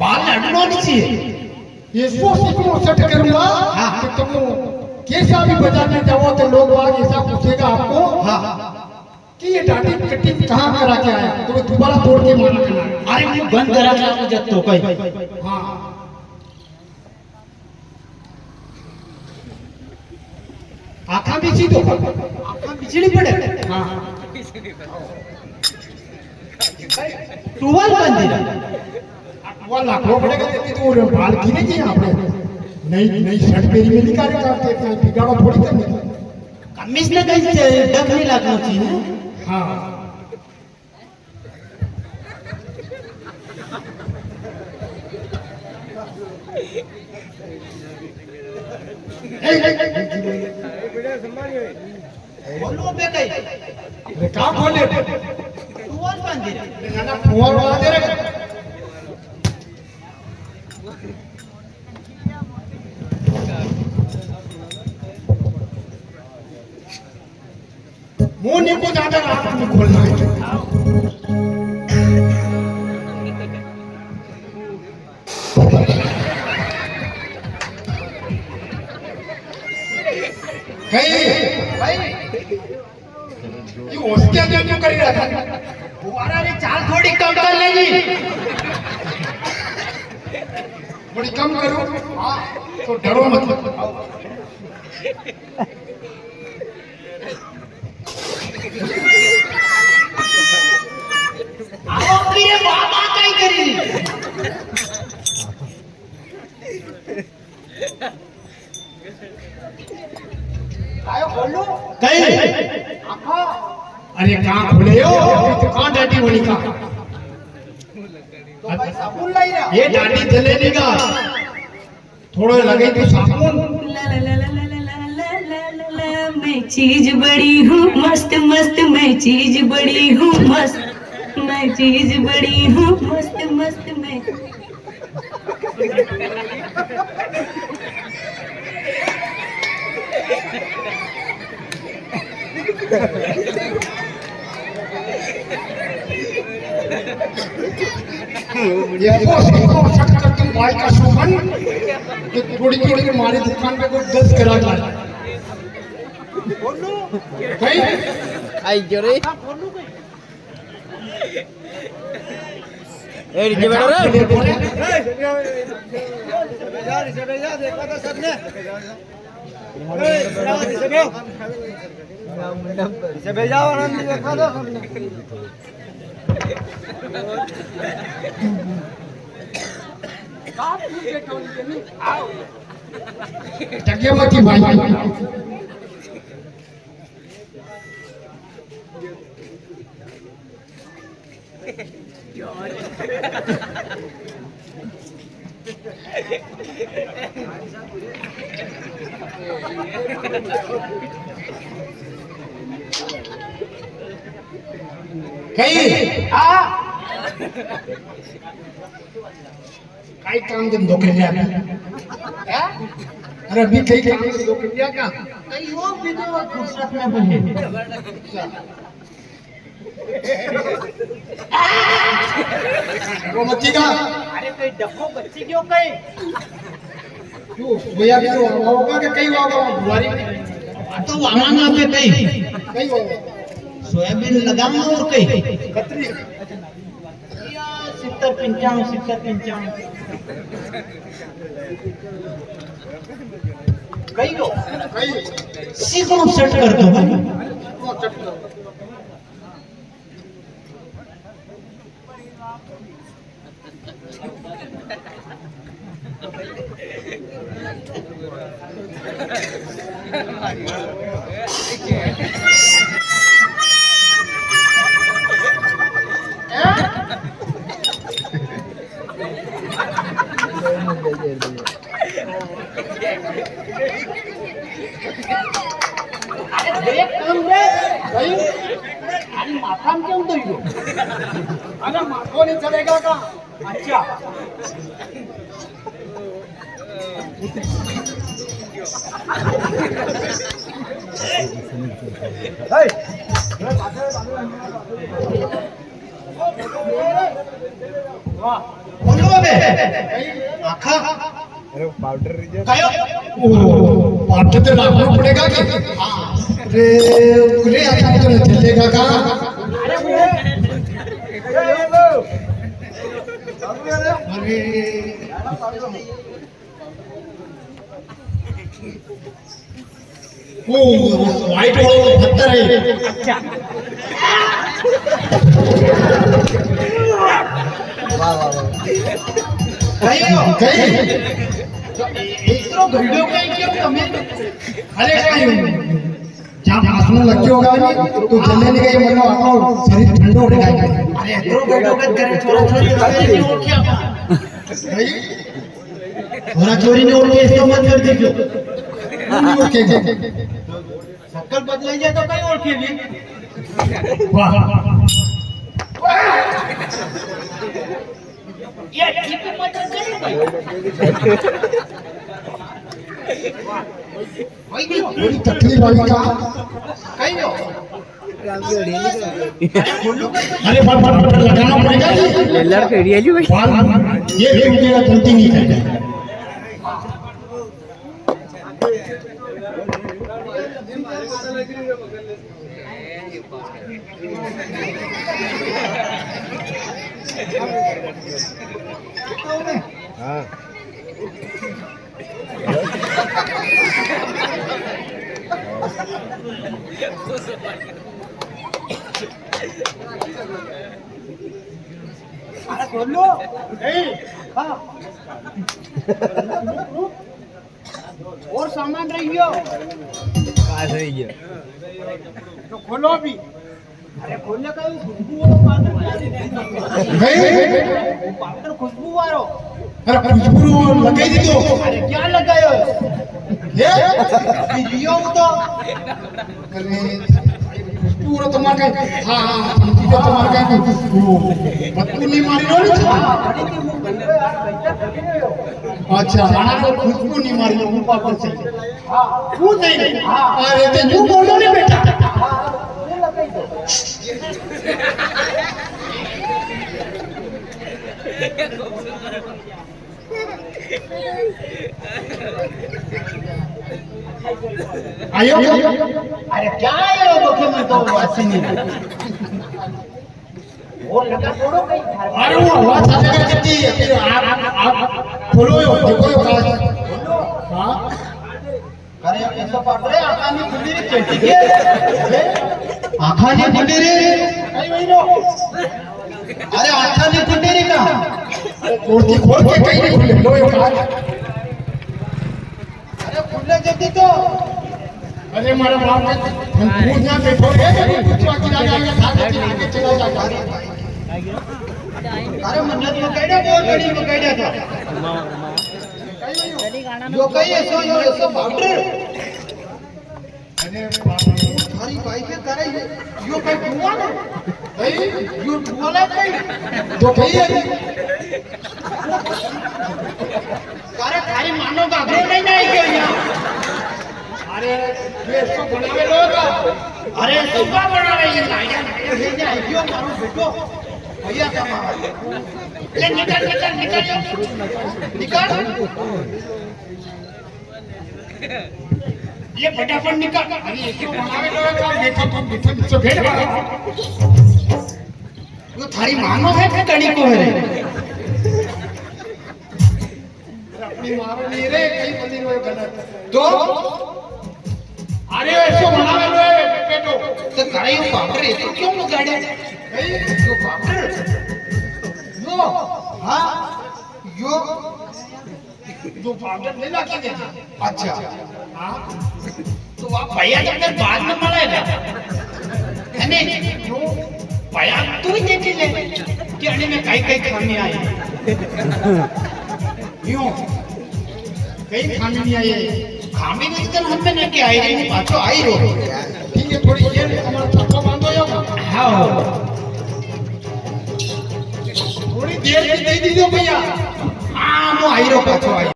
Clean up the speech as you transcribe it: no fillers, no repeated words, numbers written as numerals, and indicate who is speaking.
Speaker 1: बाल अडनो नहीं
Speaker 2: ये सीखो सेट करूंगा कि तुम कैसा भी बजाने जाओ तो लोग आगे ऐसा पूछेगा आपको कि ये डाटी कटिंग कहाँ करा के आया तो दोबारा तोड़ के मारा करना।
Speaker 1: अरे मैं बंद करा के आपको जब तो कहीं
Speaker 2: हाँ आँखा भी सी दो
Speaker 1: आँखा बिजली पड़े
Speaker 2: हाँ
Speaker 1: टूवल बंद दिला
Speaker 2: वो लाखों पड़ेगा तो बाल गिने की यहाँ पे नई नई शर्ट पेरी में निकाले करते हैं बिगाड़ो थोड़ी करनी
Speaker 1: कमीज ने कहीं डग नहीं लगना चाहिए
Speaker 2: हाँ
Speaker 1: बोलो बे कहीं
Speaker 2: अरे कहाँ खोले
Speaker 1: टूवल बंद दिला
Speaker 2: ना फुवार वाला दे रहे मुंह नहीं को ज्यादा रात में खोलना है भाई ये उसके जो क्यों कर रहा था
Speaker 1: तुम्हारा रे चाल थोड़ी कम कर लेगी
Speaker 2: थोड़ी कम करो हाँ तो डरो मत
Speaker 1: आओ मेरे बाबा कहीं करी
Speaker 2: आयो बोलो
Speaker 1: कहीं
Speaker 2: आखा अरे कहाँ खोले हो तो कहाँ डाटी होनी का
Speaker 1: तो भाई साबुन लाई ना
Speaker 2: ये डाटी चले नहीं का थोड़ा लगे तो साबुन
Speaker 3: ला ला ला ला ला ला ला ला ला ला मैं चीज बड़ी हूँ मस्त मस्त मैं चीज बड़ी हूँ मस्त मैं चीज बड़ी हूँ मस्त मस्त मैं
Speaker 2: ये वो सीखो शक कर तुम भाई का शोभन कि थोड़ी थोड़ी हमारी दुकान पे कोई दस करा था भाई
Speaker 4: आई जोरे ए डीजे बैठो रे इसे भेजाओ आनंद देखा दो
Speaker 2: जगह मत ही भाई कहीं काही काम धंदो केल्या अरे अभी कई काम धंदो केल्या का
Speaker 1: कहीं वो भी तो फुर्सत में बने
Speaker 2: वो मच्छी का
Speaker 1: अरे कहीं डब्बो बच्ची क्यों कहीं
Speaker 2: क्यों भैया भी तो होगा कि कई होगा बुआरी
Speaker 1: तो वामाना पे कहीं
Speaker 2: कई होगा
Speaker 1: सोयाबीन लगाऊंगा और कहीं
Speaker 2: खतरी
Speaker 1: 70-95 कहीं हो
Speaker 2: कई
Speaker 1: सीखो सेट कर दो
Speaker 2: वो चट करो
Speaker 1: एक काम रे भाई आणि माथा में क्यों तो यो
Speaker 2: अरे माथो नहीं चलेगा का
Speaker 1: अच्छा
Speaker 2: बोलो बे आखा
Speaker 4: अरे पाउडर रिजल्ट
Speaker 2: कायो ओ पाउडर तो लाखों पड़ेगा कि हां अरे पूरे अच्छा तो चलेगा का अरे वो व्हाइट वाला पत्थर है
Speaker 1: अच्छा
Speaker 4: वाह वाह वाह
Speaker 2: कहीं
Speaker 1: इतरो घड़ियों कहीं क्यों તમે
Speaker 2: अरे कहीं जहाँ भाषण लग गया होगा नहीं तो जलने नहीं गई मतलब आपको शरीर ठंडो हो जाएगा
Speaker 1: અરે ઇતરો ઘડો કદ કરે છોરા છોરી ની ઓળખ્યા
Speaker 2: नहीं
Speaker 1: છોરા છોરી ની ઓળખે તો મત કરી દેજો
Speaker 2: नहीं ओके
Speaker 1: શકલ બદલાઈ જાય તો કઈ ઓળખે બી
Speaker 2: वाह
Speaker 1: ये ठीक मत કરી ભાઈ ભાઈ ગયો
Speaker 2: बड़ी तकलीफ आई का
Speaker 1: કઈ ગયો
Speaker 4: राम की अड़ी नहीं
Speaker 2: अरे बाल लगाना पड़ेगा जी
Speaker 4: लेलर के अड़ी आली भाई
Speaker 2: बाल ये उगेगा गलती नहीं करना
Speaker 4: हां
Speaker 1: अरे खोलो ए हां और सामान रही गयो
Speaker 4: पास रही गया
Speaker 1: तो खोलो अभी अरे खोलने का खुशबू वाला पाउडर पाउडर खुशबू वालो
Speaker 2: अरे खुशबू लगाई दी तो
Speaker 1: अरे क्या लगायो
Speaker 2: ये
Speaker 1: अभी लियो तो
Speaker 2: अरे खुशबू रो तुम्हारे हां हां समझी तो तुम्हारे का बत्तू नहीं मारी रो नहीं
Speaker 1: अरे के मुंह बंद है यार बैठा थकी गयो
Speaker 2: अच्छा खाना को खुशबू नहीं मारी लो मुंह पापड़ से
Speaker 1: हां
Speaker 2: तू नहीं
Speaker 1: हां
Speaker 2: अरे तो यूं बोलो नहीं बेटा
Speaker 1: ये लगाई दो
Speaker 2: आयो
Speaker 1: अरे क्या आयो दोखे में तो वासी नहीं और लगा छोड़ो कहीं
Speaker 2: अरे वो आवाज आ जाएगा कितनी फिर आप खोलो यो देखो यो काज हां
Speaker 1: अरे ऐसा पाउडर है आका नहीं खुली रे चेटी के
Speaker 2: आखा ने खुली रे
Speaker 1: कहीं वही रो
Speaker 2: अरे आखा ने खुली रे का कोठी खोल के कहीं नहीं खुले लो यो काज
Speaker 1: अरे खुले जल्दी तो
Speaker 2: अरे मारा बाप हम पूछ ना बैठो रे कुछ बाकी ना जाएगा साथ आगे चला जाएगा
Speaker 1: अरे मन्नत में कैडा बोल गड़ी में कैडा था जो कही ऐसो यो ऐसो पाउडर
Speaker 2: अरे बाप रे
Speaker 1: थारी भाई के करे यो कई दुआ ना भाई यो दुआ ना कई
Speaker 2: तो कही है
Speaker 1: अरे थारी मानो गाभरो नहीं ना आई गयो यहाँ
Speaker 2: अरे ये सब बनावे लोग
Speaker 1: अरे सुबह बनावे ये लाया भेजा आई गयो मारो बेटो भैया का मार ले निकल निकल निकल निकल ये फटाफट निकल
Speaker 2: अरे ये सब बनावे लोग देखो तुम बिठो बिठो भेड़
Speaker 1: वो थारी मानो है कि कड़ी को है रे
Speaker 2: अपनी मारो नहीं रे कहीं बंदी रो गलत
Speaker 1: तो
Speaker 2: अरे ऐसो बनावे लो बेटो
Speaker 1: तो करे यो पाउडर है तो क्यों लगाड़े यो पाउडर
Speaker 2: नो
Speaker 1: हाँ यो
Speaker 2: जो पाउडर नहीं लगा के
Speaker 1: अच्छा
Speaker 2: हां
Speaker 1: तो आप भैया जब तक बाद में मलाएगा है नहीं भैया तू ही देख ले कि अने में कई कई खामी आई
Speaker 2: यूं कहीं खामी नहीं आई
Speaker 1: खामी नहीं तो हम में नहीं आई रही पाछो आई रो
Speaker 2: ठीक है थोड़ी देर हमारा छापा बांधो यो
Speaker 1: हाँ
Speaker 2: थोड़ी देर की दे दीजिए भैया
Speaker 1: हाँ मो आई रो पाछो आई